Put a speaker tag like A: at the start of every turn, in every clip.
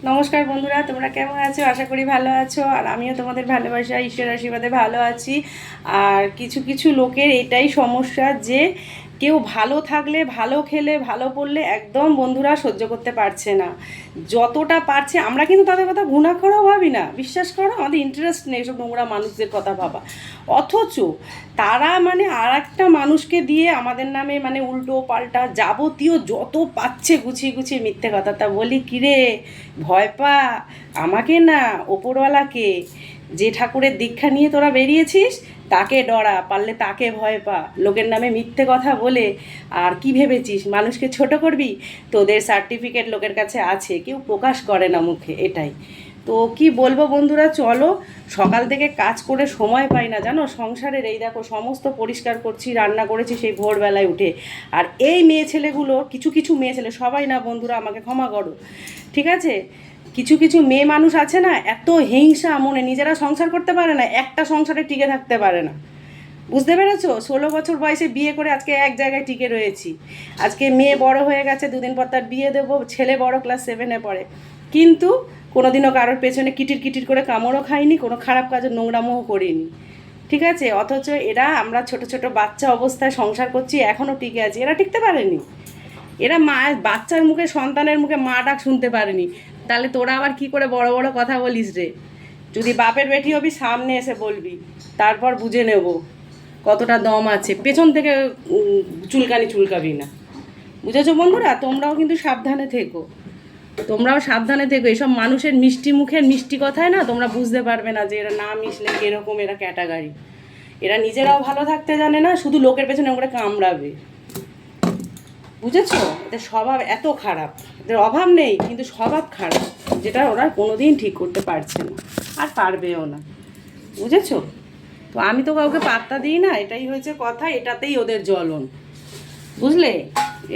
A: নমস্কার বন্ধুরা, তোমরা কেমন আছো? আশা করি ভালো আছো। আর আমিও তোমাদের ভালোবাসা ঈশ্বর আশীর্বাদে ভালো আছি। আর কিছু কিছু লোকের এটাই সমস্যা যে কেউ ভালো থাকলে, ভালো খেলে, ভালো পড়লে একদম বন্ধুরা সহ্য করতে পারছে না। যতটা পারছে আমরা কিন্তু তাদের কথা ঘুণাক্ষরেও ভাবি না, বিশ্বাস করো। আমাদের ইন্টারেস্ট নেই সব নোংরা মানুষদের কথা ভাবা। অথচ তারা আর একটা মানুষকে দিয়ে আমাদের নামে উল্টো পাল্টা যাবতীয় যত পাচ্ছে গুছিয়ে গুছিয়ে মিথ্যে কথা। তা বলি কিরে, ভয় পা আমাকে না, ওপরওয়ালাকে। যে ঠাকুরের দীক্ষা নিয়ে তোরা বেরিয়েছিস তাকে ডরা, পারলে তাকে ভয় পা। লোকের নামে মিথ্যে কথা বলে আর কি ভেবেছিস মানুষকে ছোট করবি? তোদের সার্টিফিকেট লোকের কাছে আছে, কেউ প্রকাশ করে না মুখে, এটাই তো। কি বলবো বন্ধুরা, চলো। সকাল থেকে কাজ করে সময় পাই না জানো সংসারের। এই দেখো সমস্ত পরিষ্কার করছি, রান্না করেছি সেই ভোরবেলায় উঠে। আর এই মেয়ে ছেলেগুলো, কিছু কিছু মেয়ে ছেলে, সবাই না বন্ধুরা, আমাকে ক্ষমা করো, ঠিক আছে? কিছু কিছু মেয়ে মানুষ আছে না, এত হিংসা মনে, নিজেরা সংসার করতে পারে না, একটা সংসারে টিকে থাকতে পারে না। বুঝতে পেরেছো? 16 বছর বয়সে বিয়ে করে আজকে এক জায়গায় টিকে রয়েছি। আজকে মেয়ে বড় হয়ে গেছে, দুদিন পর তার বিয়ে দেবো। ছেলে বড়, ক্লাস 7-এ পড়ে। কিন্তু কোনোদিনও কারোর পেছনে কিটির কিটির করে কামড়ও খাইনি, কোনো খারাপ কাজের নোংরামোও করিনি, ঠিক আছে? অথচ এরা, আমরা ছোট ছোট বাচ্চা অবস্থায় সংসার করছি, এখনও টিকে আছি। এরা টিকতে পারেনি। এরা বাচ্চার মুখে, সন্তানের মুখে মা ডাক শুনতে পারেনি। তাহলে তোরা আবার কি করে বড় বড় কথা বলিস রে? যদি বাপের বেটি হবি সামনে এসে বলবি, তারপর বুঝে নেব কতটা দম আছে। পেছন থেকে চুলকানি চুলকাবি না, বুঝেছো বন্ধুরা? তোমরাও কিন্তু সাবধানে থেকো, তোমরাও সাবধানে থেকো। এইসব মানুষের মিষ্টি মুখের মিষ্টি কথায় না তোমরা বুঝতে পারবে না যে এরা না মিশলে কীরকম এরা ক্যাটাগরি। এরা নিজেরাও ভালো থাকতে জানে না, শুধু লোকের পেছনে ওরা কামড়াবে, বুঝেছো? এদের স্বভাব এত খারাপ। এদের অভাব নেই কিন্তু স্বভাব খারাপ, যেটা ওরা কোনোদিন ঠিক করতে পারছে না আর পারবেও না, বুঝেছো? তো আমি তো কাউকে পাত্তা দিই না, এটাই হয়েছে কথা। এটাতেই ওদের জ্বলন, বুঝলে?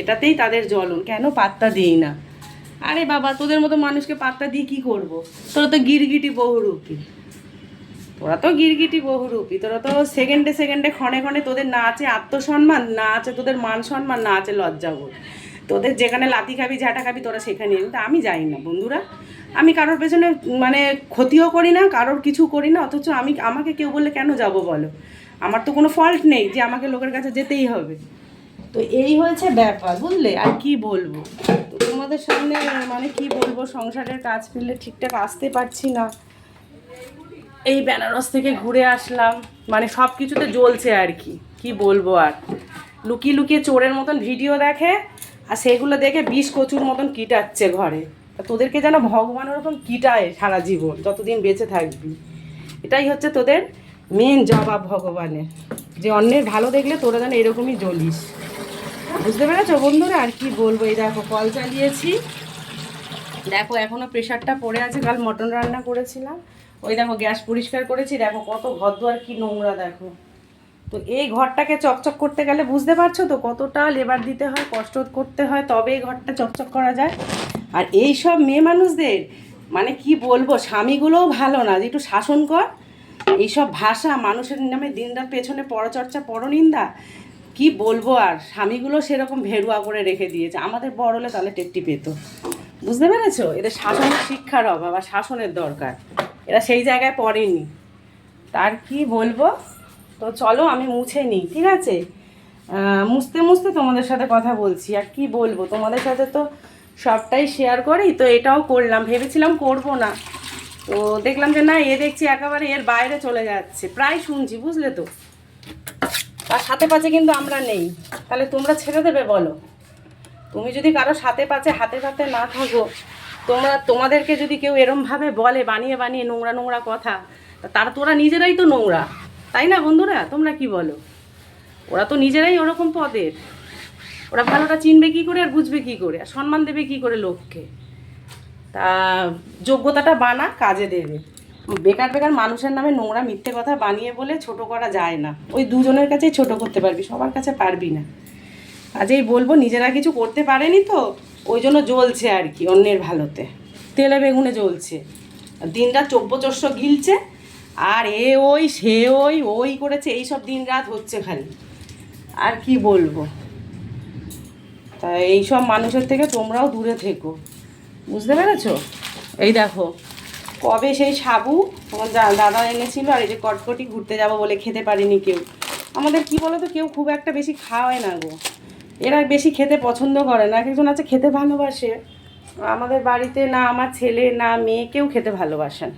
A: এটাতেই তাদের জ্বলন, কেন পাত্তা দিই না। আরে বাবা, তোদের মতো মানুষকে পাত্তা দিয়ে কী করবো? তোরা তো গিরগিটি বহুরূপী, তোরা তো সেকেন্ডে সেকেন্ডে ক্ষণে ক্ষণে, তোদের না আছে আত্মসম্মান, না আছে তোদের মান সম্মান, না আছে লজ্জাবোধ। তোদের যেখানে লাথি খাবি, ঝাঁটা খাবি, তোরা সেখানে। কিন্তু আমি যাই না বন্ধুরা, আমি কারোর পেছনে ক্ষতিও করি না, কারোর কিছু করি না। অথচ আমাকে কেউ বললে কেন যাব বলো? আমার তো কোনো ফল্ট নেই যে আমাকে লোকের কাছে যেতেই হবে। তো এই হয়েছে ব্যাপার, বুঝলে? আর কি বলবো তো তোমাদের সামনে, কি বলবো, সংসারের কাজ ফেললে ঠিকঠাক আসতে পারছি না। এই বেনারস থেকে ঘুরে আসলাম, সব কিছুতে জ্বলছে আর কি। কি বলবো আর, লুকিয়ে লুকিয়ে চোরের মতন ভিডিও দেখে, আর সেগুলো দেখে বিষ কচুর মতন কিটাচ্ছে ঘরে। তোদেরকে যেন ভগবান ওরকম কিটায় সারা জীবন, যতদিন বেঁচে থাকবি। এটাই হচ্ছে তোদের মেন জবাব ভগবানের, যে অন্যের ভালো দেখলে তোরা যেন এরকমই জ্বলিস। বুঝতে পেরেছো বন্ধুরা? আর কি বলবো, এই দেখো কল চালিয়েছি, দেখো এখনও প্রেশারটা পড়ে আছে, কাল মটন রান্না করেছিলাম। ওই দেখো গ্যাস পরিষ্কার করেছি, দেখো কত ঘর দুয়ার কি নোংরা দেখো। তো এই ঘরটাকে চকচক করতে গেলে বুঝতে পারছো তো কতটা লেবার দিতে হয়, কষ্ট করতে হয়, তবে এই ঘরটা চকচক করা যায়। আর এই সব মেয়ে মানুষদের কি বলবো, স্বামীগুলোও ভালো না যে একটু শাসন কর। এইসব ভাষা, মানুষের নামে দিনরাত পেছনে পরচর্চা, পরনিন্দা, কি বলবো। আর স্বামীগুলো সেরকম ভেরুয়া করে রেখে দিয়েছে। আমাদের বড় হলে তাহলে টেট্টি পেত, বুঝতে পেরেছো? এদের শাসনের শিক্ষার অভাব আর শাসনের দরকার, এরা সেই জায়গায় পড়েনি। তার কি বলবো। তো চলো আমি মুছে নিই, ঠিক আছে? মুছতে মুছতে তোমাদের সাথে কথা বলছি। আর কি বলবো, তোমাদের সাথে তো সবটাই শেয়ার করি, তো এটাও করলাম। ভেবেছিলাম করব না, তো দেখলাম যে না, দেখছি একেবারে এর বাইরে চলে যাচ্ছে। প্রায় শুনছি, বুঝলে তো? তার সাথে পাচ্ছে কিন্তু আমরা নেই, তাহলে তোমরা ছেড়ে দেবে বলো? তুমি যদি কারো সাথে পাচ্ছে হাতে পাতে না থাকো, তোমাদেরকে যদি কেউ এরমভাবে বলে বানিয়ে বানিয়ে নোংরা নোংরা কথা, তোরা নিজেরাই তো নোংরা, তাই না বন্ধুরা? তোমরা কি বলো? ওরা তো নিজেরাই ওরকম পদের। ওরা ভালোটা চিনবে কী করে আর বুঝবে কী করে, আর সম্মান দেবে কী করে লোককে? তা যোগ্যতাটা বানা, কাজে দেবে। বেকার বেকার মানুষের নামে নোংরা মিথ্যে কথা বানিয়ে বলে ছোট করা যায় না। ওই দুজনের কাছেই ছোট করতে পারবি, সবার কাছে পারবি না। আজই বলবো, নিজেরা কিছু করতে পারেনি তো ওই জন্য জ্বলছে আর কি, অন্যের ভালোতে তেলে বেগুনে জ্বলছে, দিনরাত চব্যচস্য গিলছে। আর ওই সে ওই করেছে, এইসব দিন রাত হচ্ছে খালি। আর কি বলবো। তা এইসব মানুষের থেকে তোমরাও দূরে থেকো, বুঝতে পেরেছো? এই দেখো কবে সেই সাবু আমার দাদা এনেছিল, আর এই যে কটকটি ঘুরতে যাব বলে খেতে পারিনি কেউ। আমাদের কি বলো তো, কেউ খুব একটা বেশি খাওয়ায় না গো, এরা বেশি খেতে পছন্দ করে না। একজন আছে খেতে ভালোবাসে, আমাদের বাড়িতে না আমার ছেলে না মেয়ে কেউ খেতে ভালোবাসেন।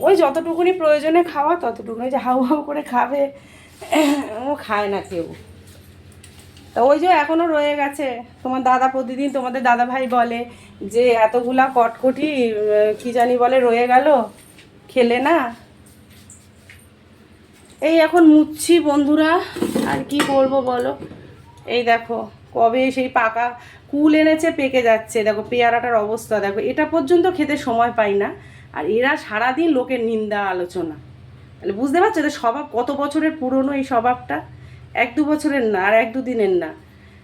A: ওই যতটুকুনি প্রয়োজনে খাওয়া ততটুকুনি, যে হাউ হাউ করে খাবে ও খায় না কেউ। তা ওই যে এখনও রয়ে গেছে, তোমার দাদা প্রতিদিন তোমাদের দাদা ভাই বলে যে এতগুলা কটকটি কি জানি বলে রয়ে গেল, খেলে না। এই এখন মুচ্ছি বন্ধুরা, আর কি করব বলো। এই দেখো কবে সেই পাকা কুল এনেছে, পেকে যাচ্ছে। দেখো পেয়ারাটার অবস্থা দেখো, এটা পর্যন্ত খেতে সময় পাই না, আর এরা সারাদিন লোকের নিন্দা আলোচনা। তাহলে বুঝতে পারছো এদের স্বভাব কত বছরের পুরনো, এই স্বভাবটা 1-2 বছরের না, আর 1-2 দিনের না।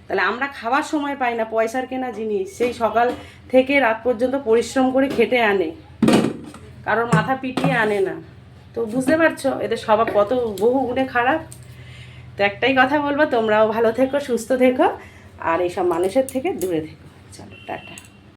A: তাহলে আমরা খাবার সময় পাই না, পয়সার কেনা জিনিস সেই সকাল থেকে রাত পর্যন্ত পরিশ্রম করে খেটে আনে, কারোর মাথা পিটিয়ে আনে না। তো বুঝতে পারছো এদের স্বভাব কত বহু গুণে খারাপ। তো একটাই কথা বলবো, তোমরাও ভালো থেকো, সুস্থ থেকো, আর এইসব মানুষের থেকে দূরে থেকো। চলো টাটা।